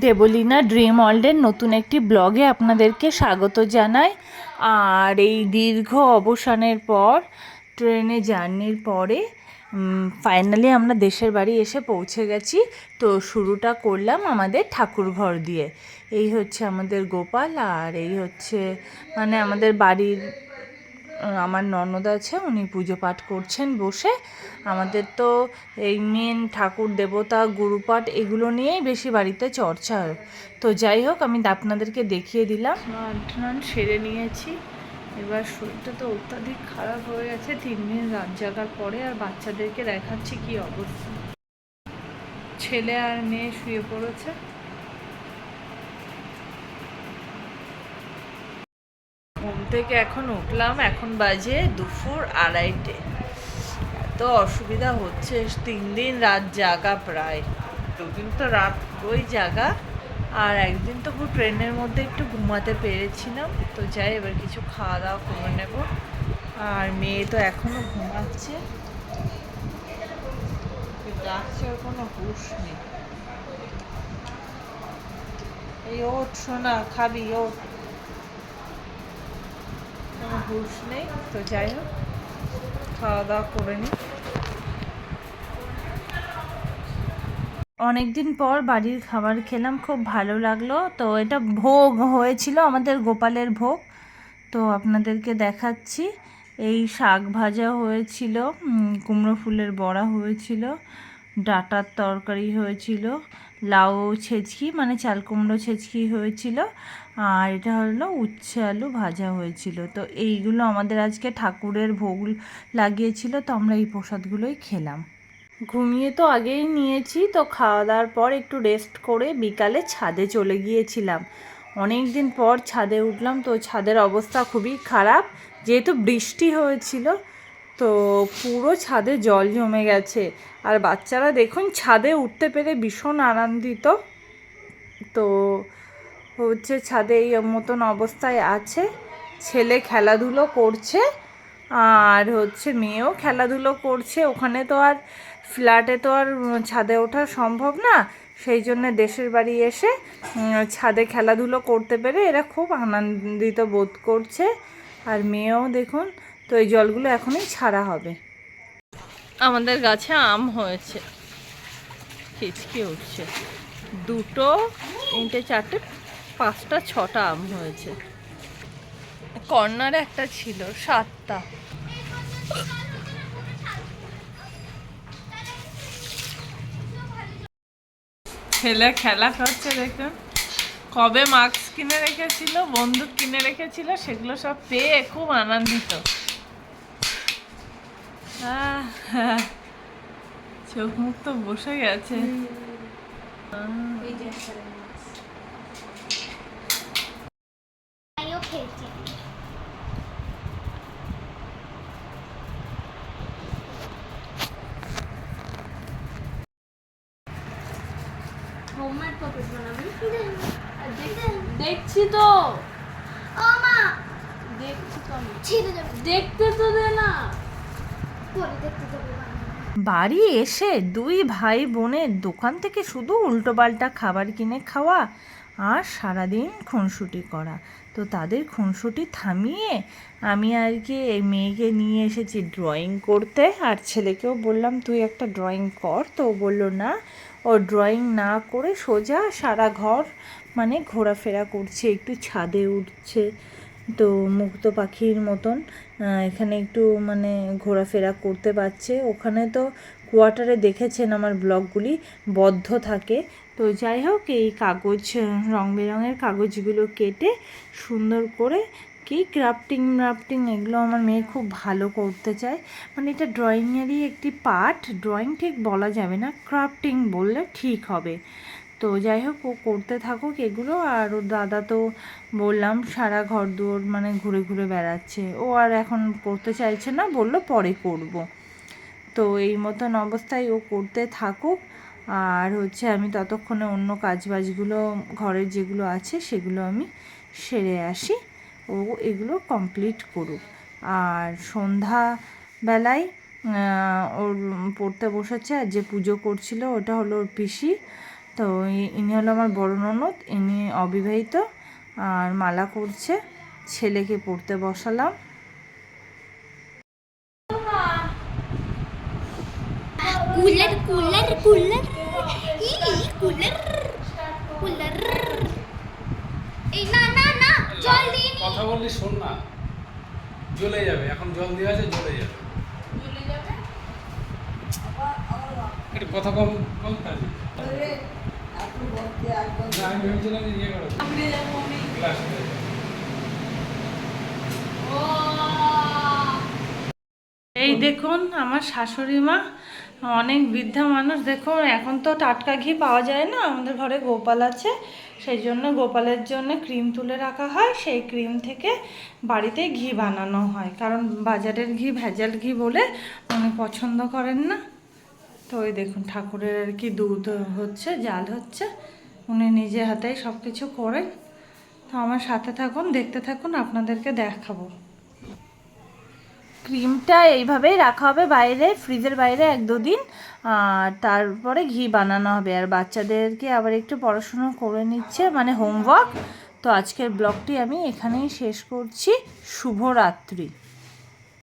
Debolina dream ওয়ার্ল্ডের নতুন একটি ব্লগে আপনাদেরকে স্বাগত জানাই। আর এই দীর্ঘ অবসানের পর ট্রেনে জার্নির পরে ফাইনালি আমরা দেশের বাড়ি এসে পৌঁছে গেছি। তো শুরুটা করলাম আমাদের ঠাকুরঘর দিয়ে। এই হচ্ছে আমাদের গোপাল, আর এই হচ্ছে মানে আমাদের বাড়ির আমার ননদ আছে, উনি পুজো পাঠ করছেন বসে। আমাদের তো এই মেন ঠাকুর দেবতা গুরুপাঠ এগুলো নিয়েই বেশি বাড়িতে চর্চা হয়। তো যাই হোক, আমি আপনাদেরকে দেখিয়ে দিলাম। স্নান সেরে নিয়েছি। এবার শরীরটা তো অত্যাধিক খারাপ হয়ে গেছে 3 দিন রাত জাগার পরে। আর বাচ্চাদেরকে দেখাচ্ছি কি অবস্থা। ছেলে আর মেয়ে শুয়ে পড়েছে। ঘুম থেকে এখন উঠলাম, এখন বাজে দুপুর 2:30। এত অসুবিধা হচ্ছে, 3 দিন রাত জাগা, প্রায় 2 দিন তো রাত ওই জাগা, আর একদিন তো পুরো ট্রেনের মধ্যে একটু ঘুমাতে পেরেছিলাম। তো যাই, এবার কিছু খাওয়া দাওয়া করে নেব। আর মেয়ে তো এখনো ঘুমাচ্ছে, ডাকছে, ওর কোনো হুঁশ নেই। এই ওঠ শোনা, খাবি, ওঠ, কোনো হুঁশ নেই। তো যাই হোক, খাওয়া দাওয়া করে নিই। অনেক দিন পর বাড়ির খাবার খেলাম, খুব ভালো লাগলো। তো এটা ভোগ হয়েছিল, আমাদের গোপালের ভোগ। তো আপনাদেরকে দেখাচ্ছি। এই শাক ভাজা হয়েছিল, কুমড়ো ফুলের বড়া হয়েছিল, ডাঁটার তরকারি হয়েছিল, লাউ ছেচকি মানে চাল কুমড়ো ছেচকি হয়েছিল, আর এটা হলো উচ্ছে আলু ভাজা হয়েছিল। তো এইগুলো আমাদের আজকে ঠাকুরের ভোগ লাগিয়েছিল, তো আমরা এই প্রসাদগুলোই খেলাম। ঘুমিয়ে তো আগেই নিয়েছি। তো খাওয়া দাওয়ার পর একটু রেস্ট করে বিকালে ছাদে চলে গিয়েছিলাম। অনেক দিন পর ছাদে উঠলাম। তো ছাদের অবস্থা খুবই খারাপ, যেহেতু বৃষ্টি হয়েছিল। তো পুরো ছাদে জল জমে গেছে। আর বাচ্চারা দেখুন ছাদে উঠতে পেরে ভীষণ আনন্দিত। তো হচ্ছে ছাদে এই মতন অবস্থায় আছে। ছেলে খেলাধুলো করছে, আর হচ্ছে মেয়েও খেলাধুলো করছে। ওখানে তো আর ফ্ল্যাটে তো আর ছাদে ওঠা সম্ভব না, সেই জন্য দেশের বাড়ি এসে ছাদে খেলাধুলো করতে পেরে এরা খুব আনন্দিত বোধ করছে। আর মেয়েও দেখুন। তো এই জলগুলো এখনই ছাড়া হবে। আমাদের গাছে আম হয়েছে, ছিচকে উঠছে। 2, 3, 4, 5, 6টা আম হয়েছে। কর্নারে একটা ছিল, 7টা। ছেলে খেলা করছে দেখুন। কবে মাস্ক কিনে রেখেছিল, বন্দুক কিনে রেখেছিল, সেগুলো সব পেয়ে খুব আনন্দিত। চোখ মুখ তো বসে গেছে। দেখছি তো, দেখছি তো, দেখতে তো দে না। বাড়ি এসে 2 ভাই বোনের দোকান থেকে শুধু উল্টোপাল্টা খাবার কিনে খাওয়া আর সারাদিন খুনসুটি করা। তো তাদের খুনসুটি থামিয়ে আমি আর কি এই মেয়েকে নিয়ে এসেছি ড্রয়িং করতে। আর ছেলেকেও বললাম তুই একটা ড্রয়িং কর। তো ও বললো না, ও ড্রয়িং না করে সোজা সারা ঘর মানে ঘোরাফেরা করছে, একটু ছাদে উঠছে। তো মুক্ত পাখির মতন এখানে একটু মানে ঘোরাফেরা করতে পারছে। ওখানে তো কোয়ার্টারে দেখেছেন আমার ব্লগগুলি বদ্ধ থাকে। তো যাই হোক, এই কাগজ রং বেরঙের কাগজগুলো কেটে সুন্দর করে কি ক্রাফটিং এগুলো আমার মেয়ে খুব ভালো করতে চায়। মানে এটা ড্রয়িংয়েরই একটি পার্ট, ড্রয়িং ঠিক বলা যাবে না, ক্রাফটিং বললে ঠিক হবে। তো যাই হোক, ও করতে থাকুক এগুলো। আর ওর দাদা তো বললাম সারা ঘর দুয়ার মানে ঘুরে ঘুরে বেড়াচ্ছে, ও আর এখন করতে চাইছে না, বললো পরে করব। তো এই মতন অবস্থায় ও করতে থাকুক। আর হচ্ছে আমি ততক্ষণে অন্য কাজবাজগুলো ঘরের যেগুলো আছে সেগুলো আমি সেরে আসি, ও এগুলো কমপ্লিট করুক। আর সন্ধ্যাবেলায় ওর পড়তে বসেছে। আর যে পুজো করছিল ওটা হলো ওর পিসি। তো ইনি হলো আমার বড় ননদ, ইনি অবিবাহিত আর মালা করছে, ছেলেকে পড়তে বসালাম। Cooler cooler cooler cooler cooler এই না না না জল দিই কথা বললি শোন না, জ্বলে যাবে, এখন জল দেওয়া আছে, জ্বলে যাবে। একটু কথা কম বলতে হবে। না, আমি ভেবেছিলাম যে ইয়ে করো, গ্লাস দিয়ে। এই দেখুন আমার শাশুড়ি মা, অনেক বৃদ্ধা মানুষ। দেখুন এখন তো টাটকা ঘি পাওয়া যায় না, আমাদের ঘরে গোপাল আছে, সেই জন্য গোপালের জন্য ক্রিম তুলে রাখা হয়, সেই ক্রিম থেকে বাড়িতে ঘি বানানো হয়, কারণ বাজারের ঘি ভেজাল ঘি বলে উনি পছন্দ করেন না। তো ওই দেখুন ঠাকুরের আর কি দুধ হচ্ছে, জাল হচ্ছে, উনি নিজে হাতেই সব কিছু করেন। তো আমার সাথে থাকুন, দেখতে থাকুন, আপনাদেরকে দেখাবো। ক্রিমটা এইভাবেই রাখা হবে বাইরে, ফ্রিজের বাইরে 1-2 দিন, আর তারপরে ঘি বানানো হবে। আর বাচ্চাদেরকে আবার একটু পড়াশুনো করে নিচ্ছে, মানে হোমওয়ার্ক। তো আজকের ব্লগটি আমি এখানেই শেষ করছি। শুভরাত্রি।